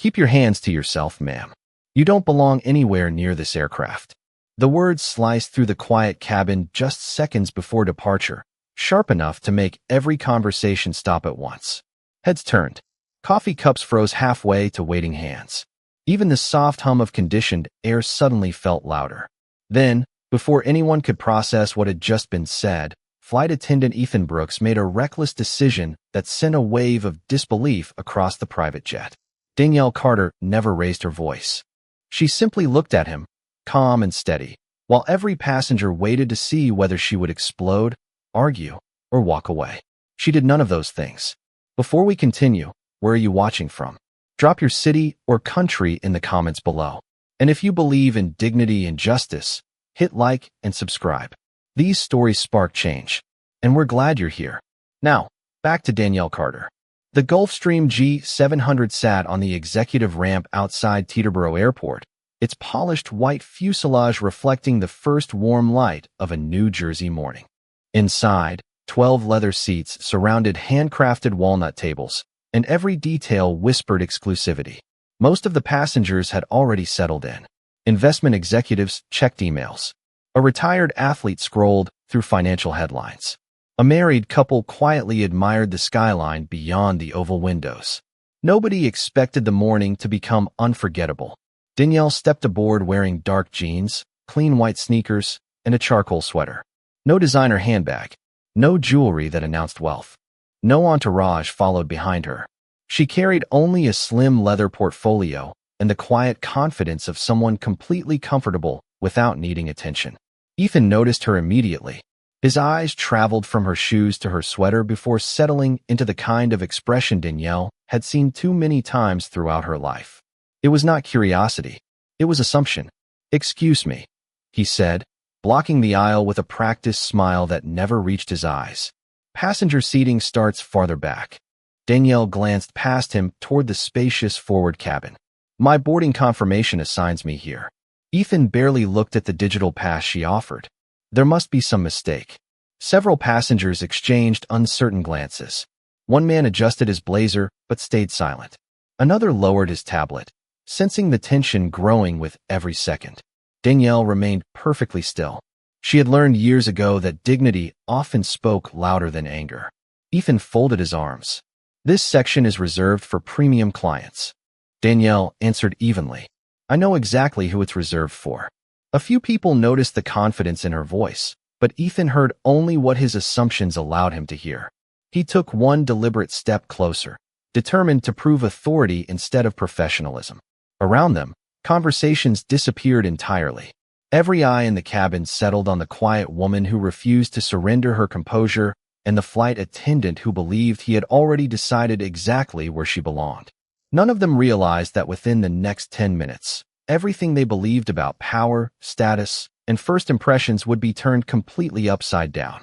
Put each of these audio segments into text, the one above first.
Keep your hands to yourself, ma'am. You don't belong anywhere near this aircraft. The words sliced through the quiet cabin just seconds before departure, sharp enough to make every conversation stop at once. Heads turned. Coffee cups froze halfway to waiting hands. Even the soft hum of conditioned air suddenly felt louder. Then, before anyone could process what had just been said, Flight Attendant Ethan Brooks made a reckless decision that sent a wave of disbelief across the private jet. Danielle Carter never raised her voice. She simply looked at him, calm and steady, while every passenger waited to see whether she would explode, argue, or walk away. She did none of those things. Before we continue, where are you watching from? Drop your city or country in the comments below. And if you believe in dignity and justice, hit like and subscribe. These stories spark change, and we're glad you're here. Now, back to Danielle Carter. The Gulfstream G700 sat on the executive ramp outside Teterboro Airport, its polished white fuselage reflecting the first warm light of a New Jersey morning. Inside, 12 leather seats surrounded handcrafted walnut tables, and every detail whispered exclusivity. Most of the passengers had already settled in. Investment executives checked emails. A retired athlete scrolled through financial headlines. A married couple quietly admired the skyline beyond the oval windows. Nobody expected the morning to become unforgettable. Danielle stepped aboard wearing dark jeans, clean white sneakers, and a charcoal sweater. No designer handbag. No jewelry that announced wealth. No entourage followed behind her. She carried only a slim leather portfolio and the quiet confidence of someone completely comfortable without needing attention. Ethan noticed her immediately. His eyes traveled from her shoes to her sweater before settling into the kind of expression Danielle had seen too many times throughout her life. It was not curiosity. It was assumption. "Excuse me," he said, blocking the aisle with a practiced smile that never reached his eyes. "Passenger seating starts farther back." Danielle glanced past him toward the spacious forward cabin. "My boarding confirmation assigns me here." Ethan barely looked at the digital pass she offered. There must be some mistake. Several passengers exchanged uncertain glances. One man adjusted his blazer but stayed silent. Another lowered his tablet, sensing the tension growing with every second. Danielle remained perfectly still. She had learned years ago that dignity often spoke louder than anger. Ethan folded his arms. "This section is reserved for premium clients." Danielle answered evenly. "I know exactly who it's reserved for." A few people noticed the confidence in her voice, but Ethan heard only what his assumptions allowed him to hear. He took one deliberate step closer, determined to prove authority instead of professionalism. Around them, conversations disappeared entirely. Every eye in the cabin settled on the quiet woman who refused to surrender her composure and the flight attendant who believed he had already decided exactly where she belonged. None of them realized that within the next 10 minutes, everything they believed about power, status, and first impressions would be turned completely upside down.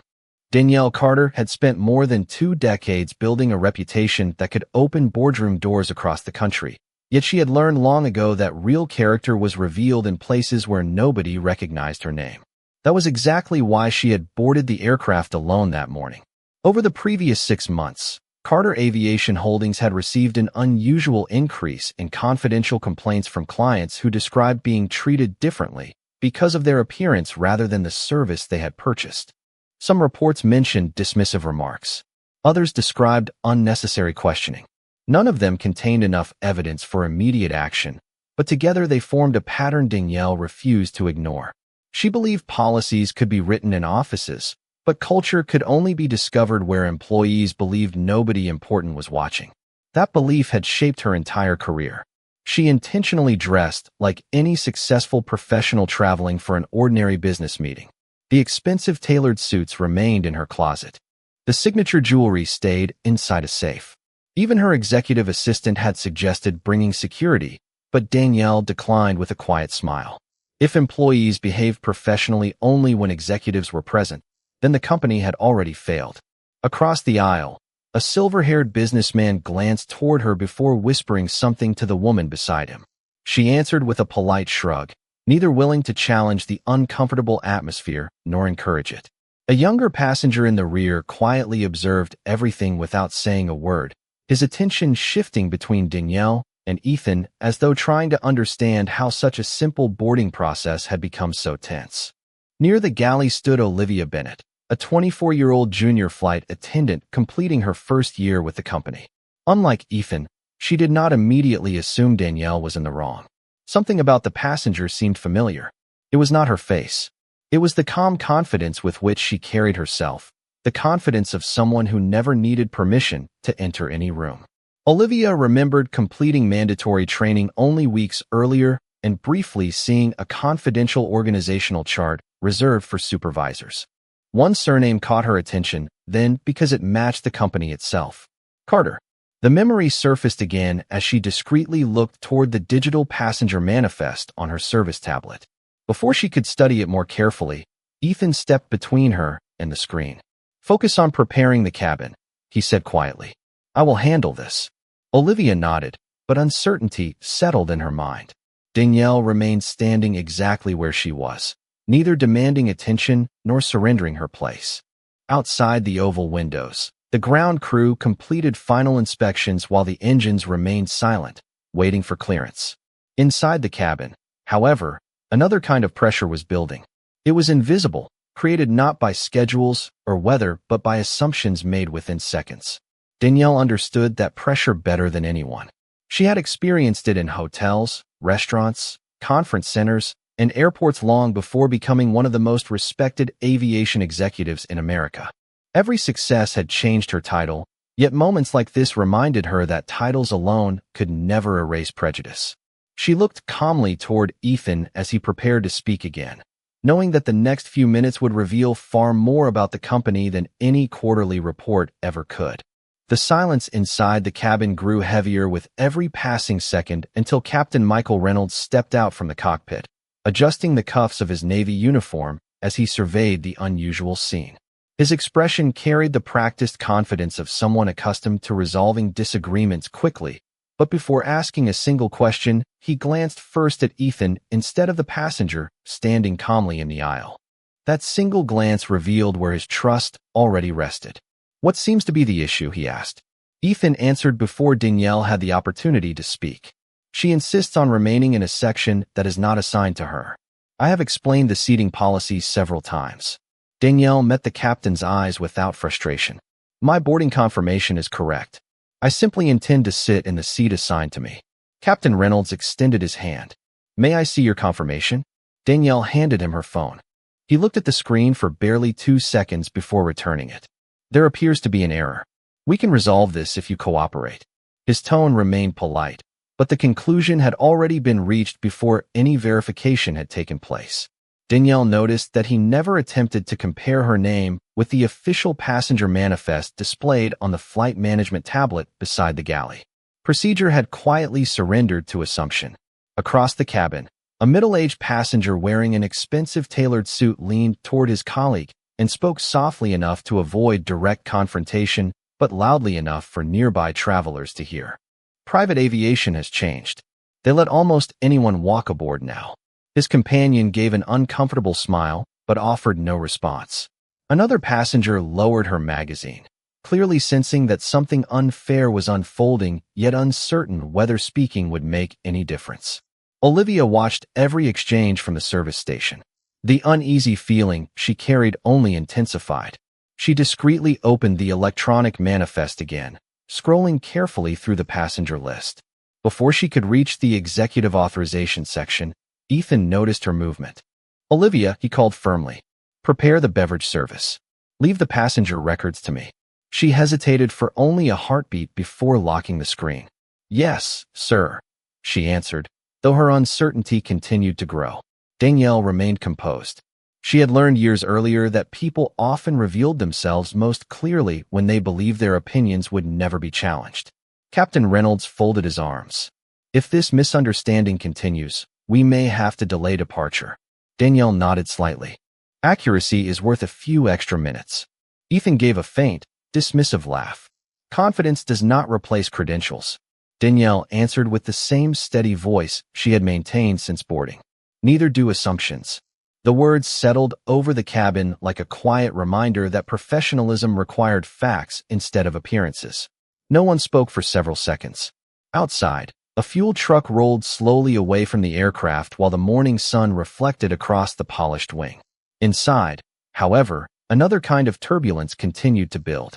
Danielle Carter had spent more than 2 decades building a reputation that could open boardroom doors across the country. Yet she had learned long ago that real character was revealed in places where nobody recognized her name. That was exactly why she had boarded the aircraft alone that morning. Over the previous 6 months, Carter Aviation Holdings had received an unusual increase in confidential complaints from clients who described being treated differently because of their appearance rather than the service they had purchased. Some reports mentioned dismissive remarks. Others described unnecessary questioning. None of them contained enough evidence for immediate action, but together they formed a pattern Danielle refused to ignore. She believed policies could be written in offices, but culture could only be discovered where employees believed nobody important was watching. That belief had shaped her entire career. She intentionally dressed like any successful professional traveling for an ordinary business meeting. The expensive tailored suits remained in her closet. The signature jewelry stayed inside a safe. Even her executive assistant had suggested bringing security, but Danielle declined with a quiet smile. If employees behaved professionally only when executives were present, then the company had already failed. Across the aisle, a silver-haired businessman glanced toward her before whispering something to the woman beside him. She answered with a polite shrug, neither willing to challenge the uncomfortable atmosphere nor encourage it. A younger passenger in the rear quietly observed everything without saying a word, his attention shifting between Danielle and Ethan, as though trying to understand how such a simple boarding process had become so tense. Near the galley stood Olivia Bennett, a 24-year-old junior flight attendant completing her first year with the company. Unlike Ethan, she did not immediately assume Danielle was in the wrong. Something about the passenger seemed familiar. It was not her face. It was the calm confidence with which she carried herself, the confidence of someone who never needed permission to enter any room. Olivia remembered completing mandatory training only weeks earlier and briefly seeing a confidential organizational chart reserved for supervisors. One surname caught her attention, then because it matched the company itself. Carter. The memory surfaced again as she discreetly looked toward the digital passenger manifest on her service tablet. Before she could study it more carefully, Ethan stepped between her and the screen. "Focus on preparing the cabin," he said quietly. "I will handle this." Olivia nodded, but uncertainty settled in her mind. Danielle remained standing exactly where she was, neither demanding attention nor surrendering her place. Outside the oval windows, the ground crew completed final inspections while the engines remained silent, waiting for clearance. Inside the cabin, however, another kind of pressure was building. It was invisible, created not by schedules or weather but by assumptions made within seconds. Danielle understood that pressure better than anyone. She had experienced it in hotels, restaurants, conference centers, and airports long before becoming one of the most respected aviation executives in America. Every success had changed her title, yet moments like this reminded her that titles alone could never erase prejudice. She looked calmly toward Ethan as he prepared to speak again, knowing that the next few minutes would reveal far more about the company than any quarterly report ever could. The silence inside the cabin grew heavier with every passing second until Captain Michael Reynolds stepped out from the cockpit, adjusting the cuffs of his Navy uniform as he surveyed the unusual scene. His expression carried the practiced confidence of someone accustomed to resolving disagreements quickly, but before asking a single question, he glanced first at Ethan instead of the passenger standing calmly in the aisle. That single glance revealed where his trust already rested. "What seems to be the issue?" he asked. Ethan answered before Danielle had the opportunity to speak. "She insists on remaining in a section that is not assigned to her. I have explained the seating policy several times." Danielle met the captain's eyes without frustration. "My boarding confirmation is correct. I simply intend to sit in the seat assigned to me." Captain Reynolds extended his hand. "May I see your confirmation?" Danielle handed him her phone. He looked at the screen for barely 2 seconds before returning it. "There appears to be an error. We can resolve this if you cooperate." His tone remained polite, but the conclusion had already been reached before any verification had taken place. Danielle noticed that he never attempted to compare her name with the official passenger manifest displayed on the flight management tablet beside the galley. Procedure had quietly surrendered to assumption. Across the cabin, a middle-aged passenger wearing an expensive tailored suit leaned toward his colleague and spoke softly enough to avoid direct confrontation, but loudly enough for nearby travelers to hear. "Private aviation has changed. They let almost anyone walk aboard now." His companion gave an uncomfortable smile, but offered no response. Another passenger lowered her magazine, clearly sensing that something unfair was unfolding, yet uncertain whether speaking would make any difference. Olivia watched every exchange from the service station. The uneasy feeling she carried only intensified. She discreetly opened the electronic manifest again, scrolling carefully through the passenger list. Before she could reach the executive authorization section, Ethan noticed her movement. "Olivia," he called firmly, "prepare the beverage service. Leave the passenger records to me." She hesitated for only a heartbeat before locking the screen. "Yes, sir," she answered, though her uncertainty continued to grow. Danielle remained composed. She had learned years earlier that people often revealed themselves most clearly when they believed their opinions would never be challenged. Captain Reynolds folded his arms. "If this misunderstanding continues, we may have to delay departure." Danielle nodded slightly. "Accuracy is worth a few extra minutes." Ethan gave a faint, dismissive laugh. "Confidence does not replace credentials." Danielle answered with the same steady voice she had maintained since boarding. "Neither do assumptions." The words settled over the cabin like a quiet reminder that professionalism required facts instead of appearances. No one spoke for several seconds. Outside, A fuel truck rolled slowly away from the aircraft while the morning sun reflected across the polished wing. Inside, however, another kind of turbulence continued to build.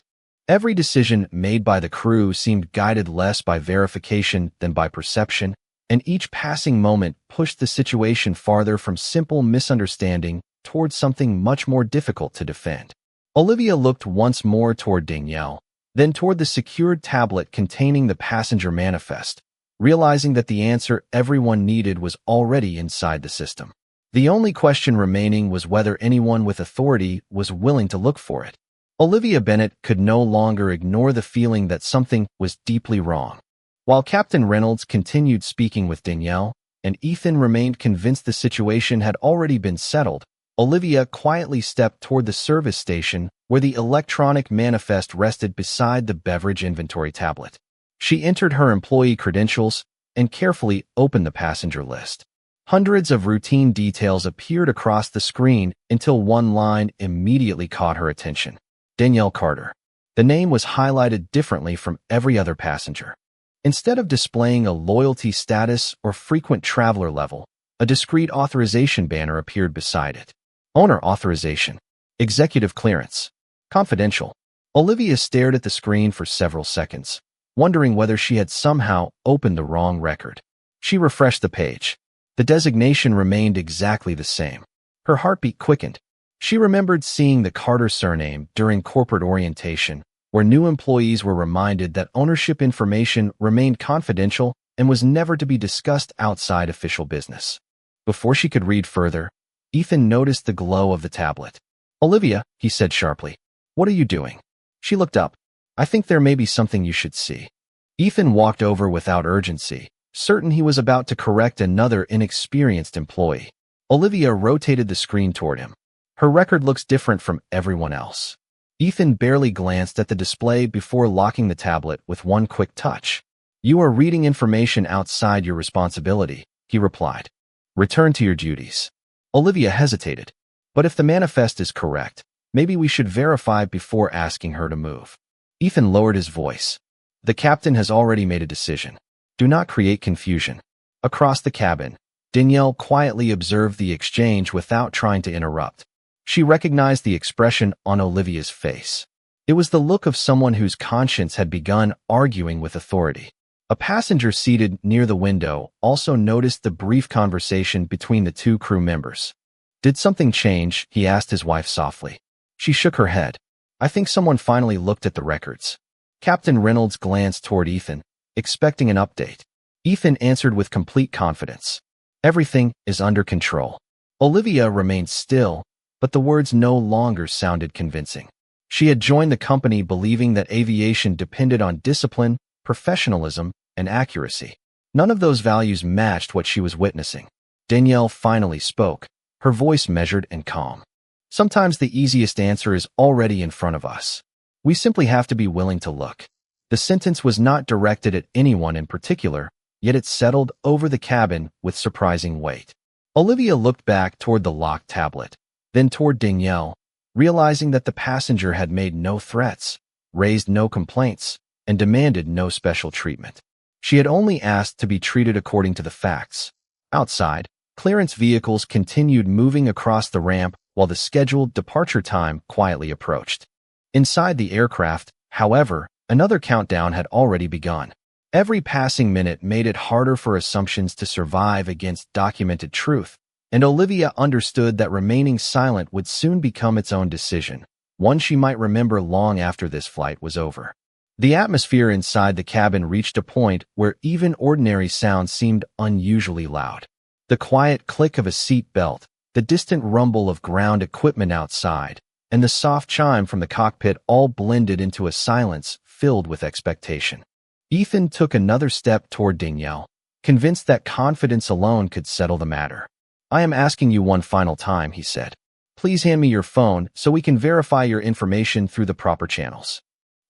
Every decision made by the crew seemed guided less by verification than by perception, and each passing moment pushed the situation farther from simple misunderstanding towards something much more difficult to defend. Olivia looked once more toward Danielle, then toward the secured tablet containing the passenger manifest, realizing that the answer everyone needed was already inside the system. The only question remaining was whether anyone with authority was willing to look for it. Olivia Bennett could no longer ignore the feeling that something was deeply wrong. While Captain Reynolds continued speaking with Danielle, and Ethan remained convinced the situation had already been settled, Olivia quietly stepped toward the service station where the electronic manifest rested beside the beverage inventory tablet. She entered her employee credentials and carefully opened the passenger list. Hundreds of routine details appeared across the screen until one line immediately caught her attention. Danielle Carter. The name was highlighted differently from every other passenger. Instead of displaying a loyalty status or frequent traveler level, a discrete authorization banner appeared beside it. Owner authorization. Executive clearance. Confidential. Olivia stared at the screen for several seconds, wondering whether she had somehow opened the wrong record. She refreshed the page. The designation remained exactly the same. Her heartbeat quickened. She remembered seeing the Carter surname during corporate orientation, where new employees were reminded that ownership information remained confidential and was never to be discussed outside official business. Before she could read further, Ethan noticed the glow of the tablet. "Olivia," he said sharply, "what are you doing?" She looked up. "I think there may be something you should see." Ethan walked over without urgency, certain he was about to correct another inexperienced employee. Olivia rotated the screen toward him. "Her record looks different from everyone else." Ethan barely glanced at the display before locking the tablet with one quick touch. "You are reading information outside your responsibility," he replied. "Return to your duties." Olivia hesitated. "But if the manifest is correct, maybe we should verify before asking her to move." Ethan lowered his voice. "The captain has already made a decision. Do not create confusion." Across the cabin, Danielle quietly observed the exchange without trying to interrupt. She recognized the expression on Olivia's face. It was the look of someone whose conscience had begun arguing with authority. A passenger seated near the window also noticed the brief conversation between the two crew members. "Did something change?" he asked his wife softly. She shook her head. "I think someone finally looked at the records." Captain Reynolds glanced toward Ethan, expecting an update. Ethan answered with complete confidence. "Everything is under control." Olivia remained still, but the words no longer sounded convincing. She had joined the company believing that aviation depended on discipline, professionalism, and accuracy. None of those values matched what she was witnessing. Danielle finally spoke, her voice measured and calm. "Sometimes the easiest answer is already in front of us. We simply have to be willing to look." The sentence was not directed at anyone in particular, yet it settled over the cabin with surprising weight. Olivia looked back toward the locked tablet, then toward Danielle, realizing that the passenger had made no threats, raised no complaints, and demanded no special treatment. She had only asked to be treated according to the facts. Outside, clearance vehicles continued moving across the ramp while the scheduled departure time quietly approached. Inside the aircraft, however, another countdown had already begun. Every passing minute made it harder for assumptions to survive against documented truth, and Olivia understood that remaining silent would soon become its own decision, one she might remember long after this flight was over. The atmosphere inside the cabin reached a point where even ordinary sounds seemed unusually loud. The quiet click of a seat belt, the distant rumble of ground equipment outside, and the soft chime from the cockpit all blended into a silence filled with expectation. Ethan took another step toward Danielle, convinced that confidence alone could settle the matter. "I am asking you one final time," he said. "Please hand me your phone so we can verify your information through the proper channels."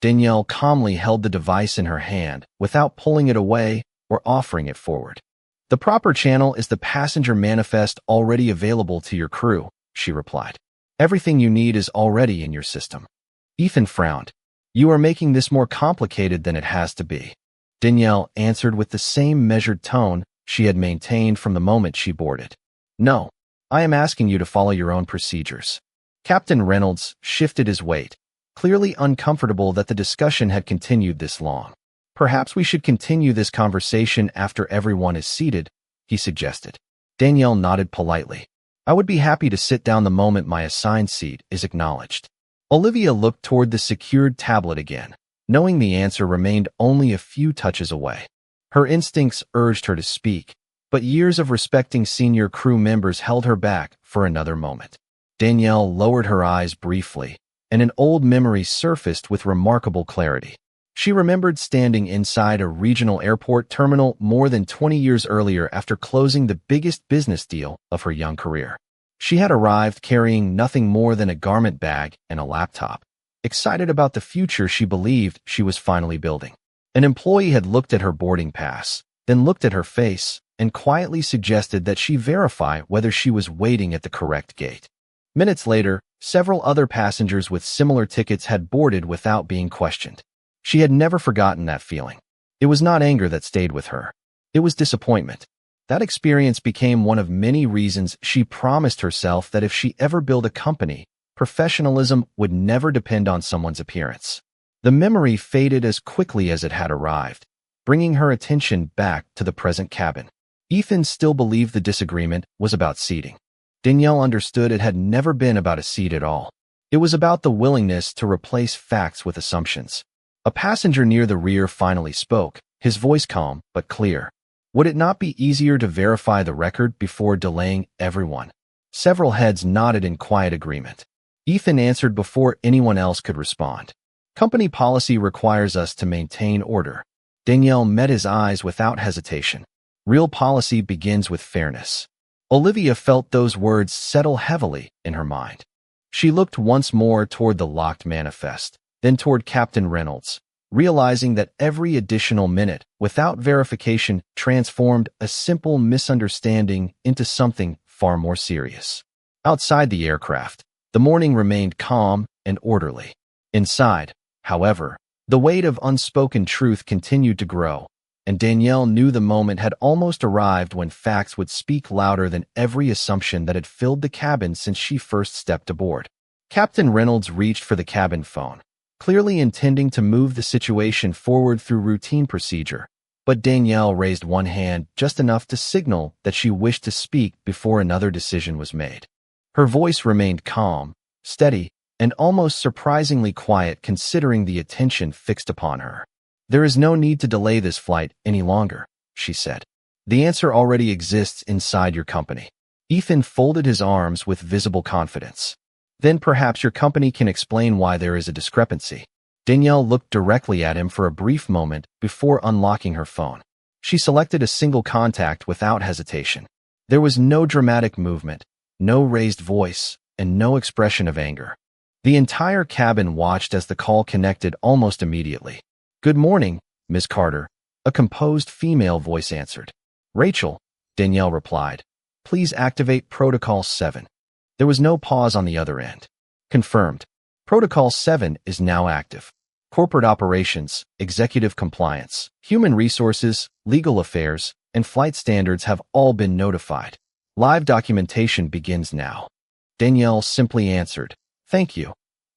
Danielle calmly held the device in her hand without pulling it away or offering it forward. "The proper channel is the passenger manifest already available to your crew," she replied. "Everything you need is already in your system." Ethan frowned. "You are making this more complicated than it has to be." Danielle answered with the same measured tone she had maintained from the moment she boarded. No, I am asking you to follow your own procedures. Captain Reynolds shifted his weight, clearly uncomfortable that the discussion had continued this long. Perhaps we should continue this conversation after everyone is seated, he suggested. Danielle nodded politely. I would be happy to sit down the moment my assigned seat is acknowledged. Olivia looked toward the secured tablet again, knowing the answer remained only a few touches away. Her instincts urged her to speak, but years of respecting senior crew members held her back for another moment. Danielle lowered her eyes briefly, and an old memory surfaced with remarkable clarity. She remembered standing inside a regional airport terminal more than 20 years earlier after closing the biggest business deal of her young career. She had arrived carrying nothing more than a garment bag and a laptop, excited about the future she believed she was finally building. An employee had looked at her boarding pass, then looked at her face, and quietly suggested that she verify whether she was waiting at the correct gate. Minutes later, several other passengers with similar tickets had boarded without being questioned. She had never forgotten that feeling. It was not anger that stayed with her. It was disappointment. That experience became one of many reasons she promised herself that if she ever built a company, professionalism would never depend on someone's appearance. The memory faded as quickly as it had arrived, bringing her attention back to the present cabin. Ethan still believed the disagreement was about seating. Danielle understood it had never been about a seat at all. It was about the willingness to replace facts with assumptions. A passenger near the rear finally spoke, his voice calm but clear. Would it not be easier to verify the record before delaying everyone? Several heads nodded in quiet agreement. Ethan answered before anyone else could respond. Company policy requires us to maintain order. Danielle met his eyes without hesitation. Real policy begins with fairness. Olivia felt those words settle heavily in her mind. She looked once more toward the locked manifest, then toward Captain Reynolds, realizing that every additional minute without verification transformed a simple misunderstanding into something far more serious. Outside the aircraft, the morning remained calm and orderly. Inside, however, the weight of unspoken truth continued to grow, and Danielle knew the moment had almost arrived when facts would speak louder than every assumption that had filled the cabin since she first stepped aboard. Captain Reynolds reached for the cabin phone, clearly intending to move the situation forward through routine procedure, but Danielle raised one hand just enough to signal that she wished to speak before another decision was made. Her voice remained calm, steady, and almost surprisingly quiet considering the attention fixed upon her. There is no need to delay this flight any longer, she said. The answer already exists inside your company. Ethan folded his arms with visible confidence. Then perhaps your company can explain why there is a discrepancy. Danielle looked directly at him for a brief moment before unlocking her phone. She selected a single contact without hesitation. There was no dramatic movement, no raised voice, and no expression of anger. The entire cabin watched as the call connected almost immediately. Good morning, Ms. Carter, a composed female voice answered. Rachel, Danielle replied. Please activate Protocol 7. There was no pause on the other end. Confirmed. Protocol 7 is now active. Corporate operations, executive compliance, human resources, legal affairs, and flight standards have all been notified. Live documentation begins now. Danielle simply answered, Thank you,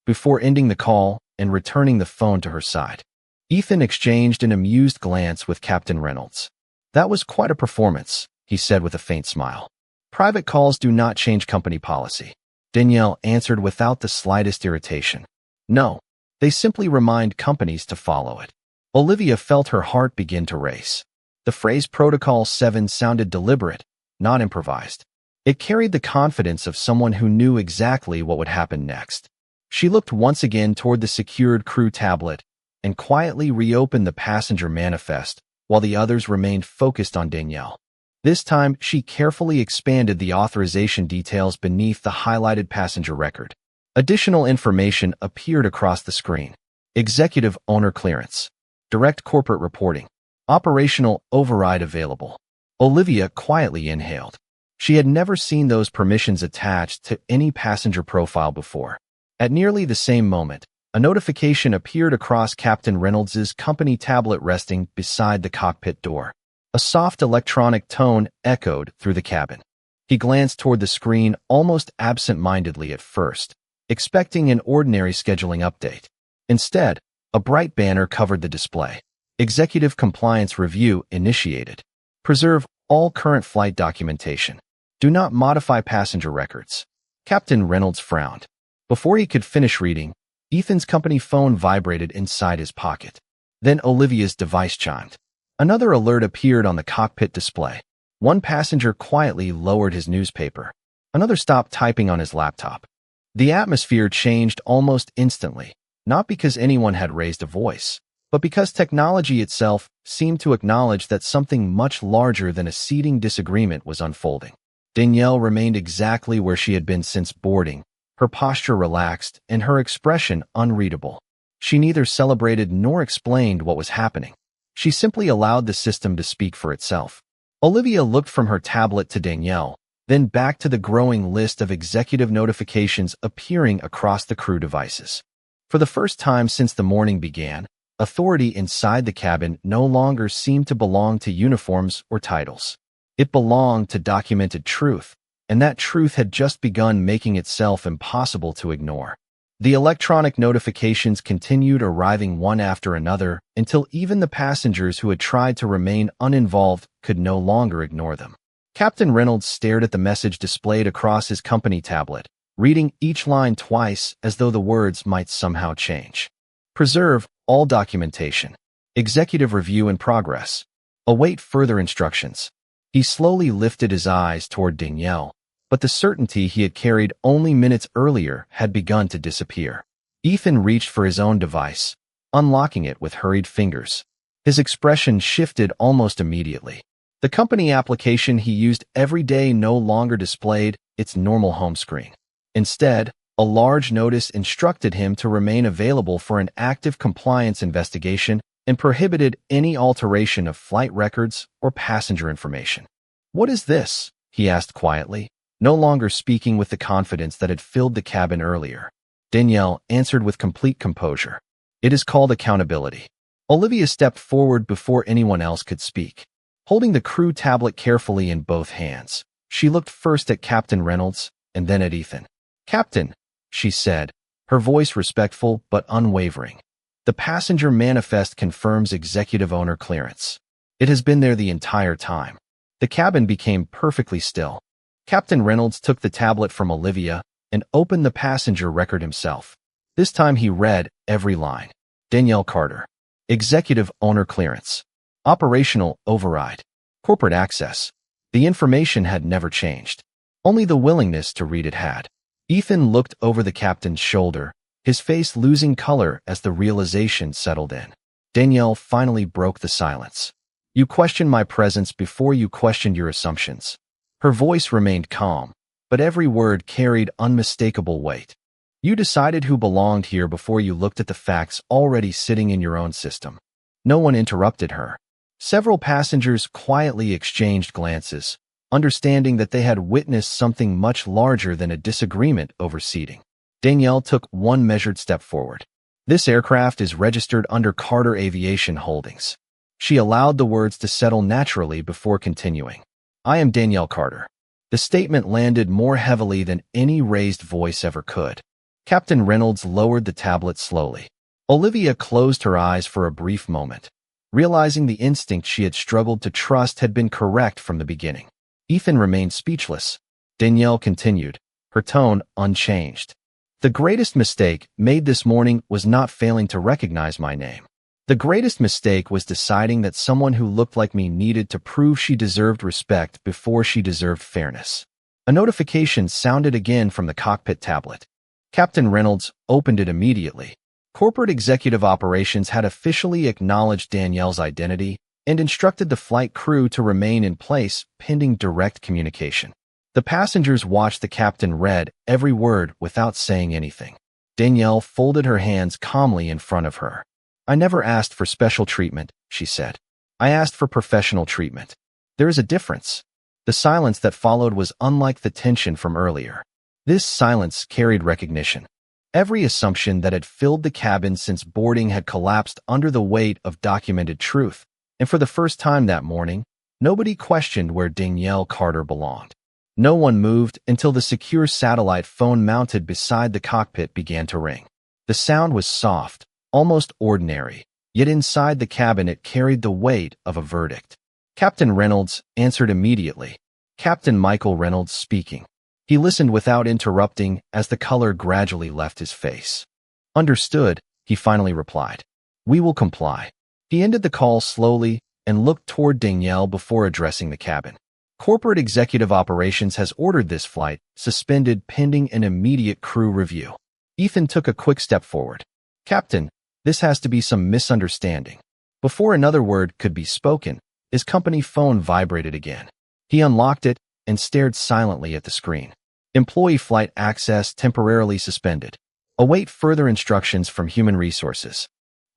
before ending the call and returning the phone to her side. Ethan exchanged an amused glance with Captain Reynolds. That was quite a performance, he said with a faint smile. Private calls do not change company policy. Danielle answered without the slightest irritation. No, they simply remind companies to follow it. Olivia felt her heart begin to race. The phrase Protocol 7 sounded deliberate, not improvised. It carried the confidence of someone who knew exactly what would happen next. She looked once again toward the secured crew tablet and quietly reopened the passenger manifest while the others remained focused on Danielle. This time, she carefully expanded the authorization details beneath the highlighted passenger record. Additional information appeared across the screen. Executive owner clearance. Direct corporate reporting. Operational override available. Olivia quietly inhaled. She had never seen those permissions attached to any passenger profile before. At nearly the same moment, A notification appeared across Captain Reynolds's company tablet resting beside the cockpit door. A soft electronic tone echoed through the cabin. He glanced toward the screen almost absent-mindedly at first, expecting an ordinary scheduling update. Instead, a bright banner covered the display. Executive Compliance Review initiated. Preserve all current flight documentation. Do not modify passenger records. Captain Reynolds frowned. Before he could finish reading, Ethan's company phone vibrated inside his pocket. Then Olivia's device chimed. Another alert appeared on the cockpit display. One passenger quietly lowered his newspaper. Another stopped typing on his laptop. The atmosphere changed almost instantly, not because anyone had raised a voice, but because technology itself seemed to acknowledge that something much larger than a seating disagreement was unfolding. Danielle remained exactly where she had been since boarding, her posture relaxed and her expression unreadable. She neither celebrated nor explained what was happening. She simply allowed the system to speak for itself. Olivia looked from her tablet to Danielle, then back to the growing list of executive notifications appearing across the crew devices. For the first time since the morning began, authority inside the cabin no longer seemed to belong to uniforms or titles. It belonged to documented truth, and that truth had just begun making itself impossible to ignore. The electronic notifications continued arriving one after another until even the passengers who had tried to remain uninvolved could no longer ignore them. Captain Reynolds stared at the message displayed across his company tablet, reading each line twice as though the words might somehow change. Preserve all documentation. Executive review in progress. Await further instructions. He slowly lifted his eyes toward Danielle, but the certainty he had carried only minutes earlier had begun to disappear. Ethan reached for his own device, unlocking it with hurried fingers. His expression shifted almost immediately. The company application he used every day no longer displayed its normal home screen. Instead, a large notice instructed him to remain available for an active compliance investigation and prohibited any alteration of flight records or passenger information. "What is this?" he asked quietly, no longer speaking with the confidence that had filled the cabin earlier. Danielle answered with complete composure. "It is called accountability." Olivia stepped forward before anyone else could speak. Holding the crew tablet carefully in both hands, she looked first at Captain Reynolds and then at Ethan. "Captain," she said, her voice respectful but unwavering. "The passenger manifest confirms executive owner clearance. It has been there the entire time." The cabin became perfectly still. Captain Reynolds took the tablet from Olivia and opened the passenger record himself. This time he read every line. Danielle Carter. Executive owner clearance. Operational override. Corporate access. The information had never changed. Only the willingness to read it had. Ethan looked over the captain's shoulder, his face losing color as the realization settled in. Danielle finally broke the silence. "You questioned my presence before you questioned your assumptions." Her voice remained calm, but every word carried unmistakable weight. "You decided who belonged here before you looked at the facts already sitting in your own system." No one interrupted her. Several passengers quietly exchanged glances, understanding that they had witnessed something much larger than a disagreement over seating. Danielle took one measured step forward. "This aircraft is registered under Carter Aviation Holdings." She allowed the words to settle naturally before continuing. "I am Danielle Carter." The statement landed more heavily than any raised voice ever could. Captain Reynolds lowered the tablet slowly. Olivia closed her eyes for a brief moment, realizing the instinct she had struggled to trust had been correct from the beginning. Ethan remained speechless. Danielle continued, her tone unchanged. "The greatest mistake made this morning was not failing to recognize my name. The greatest mistake was deciding that someone who looked like me needed to prove she deserved respect before she deserved fairness." A notification sounded again from the cockpit tablet. Captain Reynolds opened it immediately. Corporate Executive Operations had officially acknowledged Danielle's identity and instructed the flight crew to remain in place pending direct communication. The passengers watched the captain read every word without saying anything. Danielle folded her hands calmly in front of her. "I never asked for special treatment," she said. "I asked for professional treatment. There is a difference." The silence that followed was unlike the tension from earlier. This silence carried recognition. Every assumption that had filled the cabin since boarding had collapsed under the weight of documented truth, and for the first time that morning, nobody questioned where Danielle Carter belonged. No one moved until the secure satellite phone mounted beside the cockpit began to ring. The sound was soft, almost ordinary, yet inside the cabin it carried the weight of a verdict. Captain Reynolds answered immediately. Captain Michael Reynolds speaking. He listened without interrupting as the color gradually left his face. Understood, he finally replied. We will comply. He ended the call slowly and looked toward Danielle before addressing the cabin. Corporate Executive Operations has ordered this flight suspended pending an immediate crew review. Ethan took a quick step forward. Captain, this has to be some misunderstanding. Before another word could be spoken, his company phone vibrated again. He unlocked it and stared silently at the screen. Employee flight access temporarily suspended. Await further instructions from Human Resources.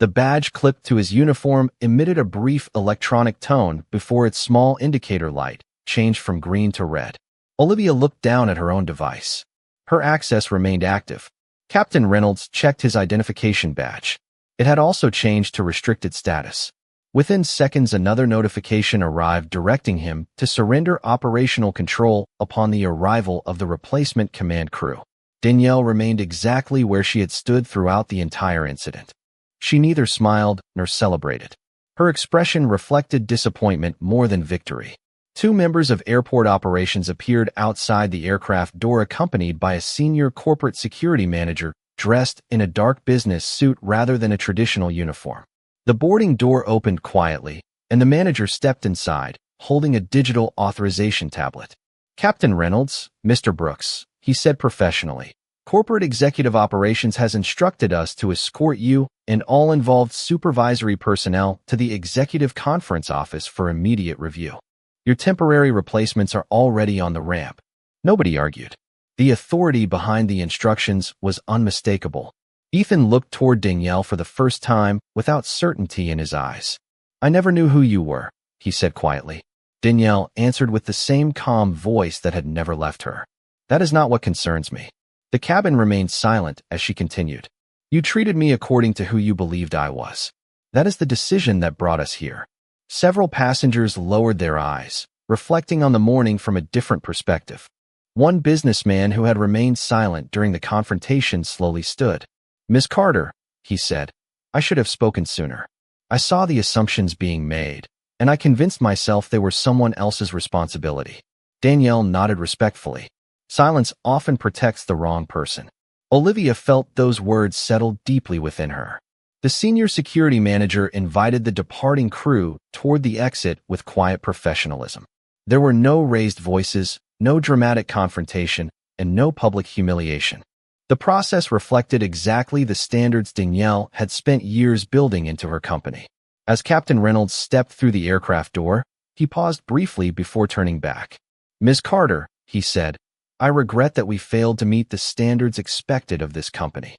The badge clipped to his uniform emitted a brief electronic tone before its small indicator light changed from green to red. Olivia looked down at her own device. Her access remained active. Captain Reynolds checked his identification badge. It had also changed to restricted status. Within seconds, another notification arrived directing him to surrender operational control upon the arrival of the replacement command crew. Danielle remained exactly where she had stood throughout the entire incident. She neither smiled nor celebrated. Her expression reflected disappointment more than victory. Two members of airport operations appeared outside the aircraft door accompanied by a senior corporate security manager dressed in a dark business suit rather than a traditional uniform. The boarding door opened quietly, and the manager stepped inside, holding a digital authorization tablet. Captain Reynolds, Mr. Brooks, he said professionally. Corporate Executive Operations has instructed us to escort you and all involved supervisory personnel to the Executive Conference Office for immediate review. Your temporary replacements are already on the ramp. Nobody argued. The authority behind the instructions was unmistakable. Ethan looked toward Danielle for the first time without certainty in his eyes. I never knew who you were, he said quietly. Danielle answered with the same calm voice that had never left her. That is not what concerns me. The cabin remained silent as she continued. You treated me according to who you believed I was. That is the decision that brought us here. Several passengers lowered their eyes, reflecting on the morning from a different perspective. One businessman who had remained silent during the confrontation slowly stood. Miss Carter, he said, I should have spoken sooner. I saw the assumptions being made, and I convinced myself they were someone else's responsibility. Danielle nodded respectfully. Silence often protects the wrong person. Olivia felt those words settle deeply within her. The senior security manager invited the departing crew toward the exit with quiet professionalism. There were no raised voices, no dramatic confrontation, and no public humiliation. The process reflected exactly the standards Danielle had spent years building into her company. As Captain Reynolds stepped through the aircraft door, he paused briefly before turning back. Ms. Carter, he said, I regret that we failed to meet the standards expected of this company.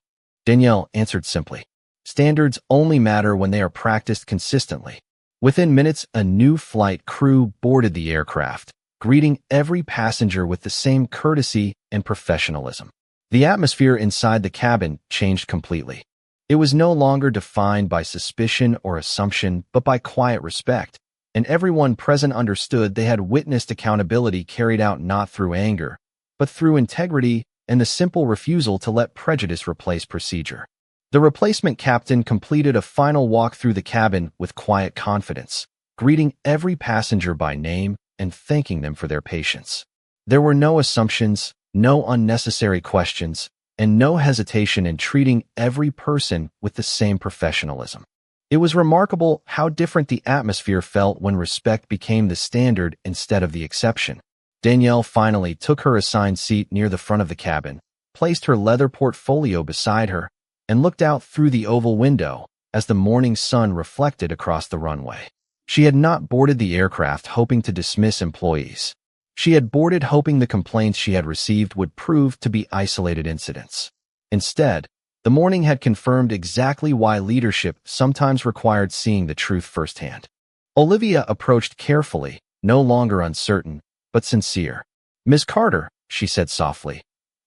Danielle answered simply. Standards only matter when they are practiced consistently. Within minutes, a new flight crew boarded the aircraft, greeting every passenger with the same courtesy and professionalism. The atmosphere inside the cabin changed completely. It was no longer defined by suspicion or assumption, but by quiet respect, and everyone present understood they had witnessed accountability carried out not through anger, but through integrity and the simple refusal to let prejudice replace procedure. The replacement captain completed a final walk through the cabin with quiet confidence, greeting every passenger by name and thanking them for their patience. There were no assumptions, no unnecessary questions, and no hesitation in treating every person with the same professionalism. It was remarkable how different the atmosphere felt when respect became the standard instead of the exception. Danielle finally took her assigned seat near the front of the cabin, placed her leather portfolio beside her, and looked out through the oval window as the morning sun reflected across the runway. She had not boarded the aircraft hoping to dismiss employees. She had boarded hoping the complaints she had received would prove to be isolated incidents. Instead, the morning had confirmed exactly why leadership sometimes required seeing the truth firsthand. Olivia approached carefully, no longer uncertain, but sincere. Miss Carter, she said softly,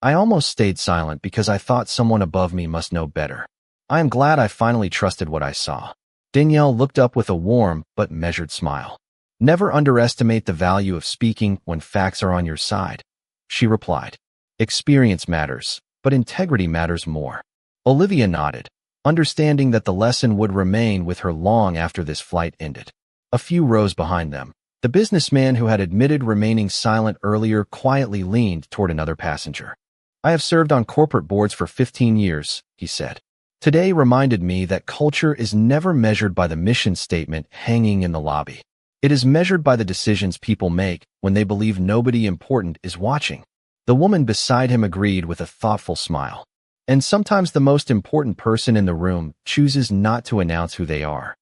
I almost stayed silent because I thought someone above me must know better. I am glad I finally trusted what I saw. Danielle looked up with a warm but measured smile. Never underestimate the value of speaking when facts are on your side, she replied. Experience matters, but integrity matters more. Olivia nodded, understanding that the lesson would remain with her long after this flight ended. A few rows behind them, the businessman who had admitted remaining silent earlier quietly leaned toward another passenger. I have served on corporate boards for 15 years, he said. Today reminded me that culture is never measured by the mission statement hanging in the lobby. It is measured by the decisions people make when they believe nobody important is watching. The woman beside him agreed with a thoughtful smile. And sometimes the most important person in the room chooses not to announce who they are.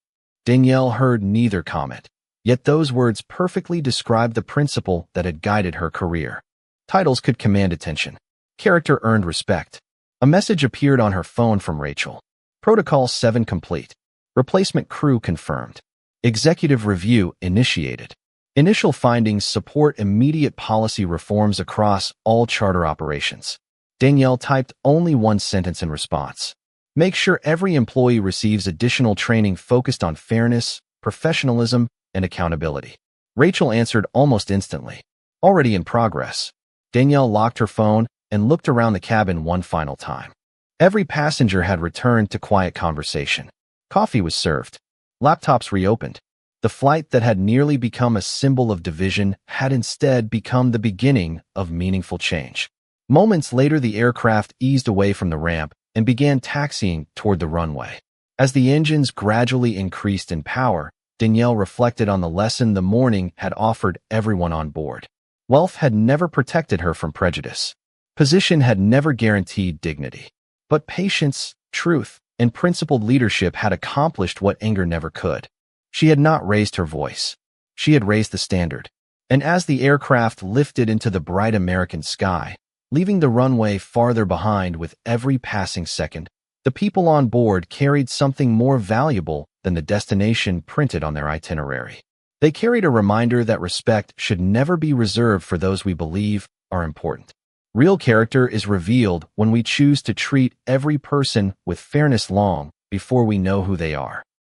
Danielle heard neither comment, yet those words perfectly described the principle that had guided her career. Titles could command attention. Character earned respect. A message appeared on her phone from Rachel. Protocol 7 complete. Replacement crew confirmed. Executive review initiated. Initial findings support immediate policy reforms across all charter operations. Danielle typed only one sentence in response. Make sure every employee receives additional training focused on fairness, professionalism, and accountability. Rachel answered almost instantly. Already in progress. Danielle locked her phone and looked around the cabin one final time. Every passenger had returned to quiet conversation. Coffee was served. Laptops reopened. The flight that had nearly become a symbol of division had instead become the beginning of meaningful change. Moments later, the aircraft eased away from the ramp and began taxiing toward the runway. As the engines gradually increased in power, Danielle reflected on the lesson the morning had offered everyone on board. Wealth had never protected her from prejudice. Position had never guaranteed dignity. But patience, truth, and principled leadership had accomplished what anger never could. She had not raised her voice. She had raised the standard. And as the aircraft lifted into the bright American sky, leaving the runway farther behind with every passing second, the people on board carried something more valuable than the destination printed on their itinerary. They carried a reminder that respect should never be reserved for those we believe are important. Real character is revealed when we choose to treat every person with fairness long before we know who they are.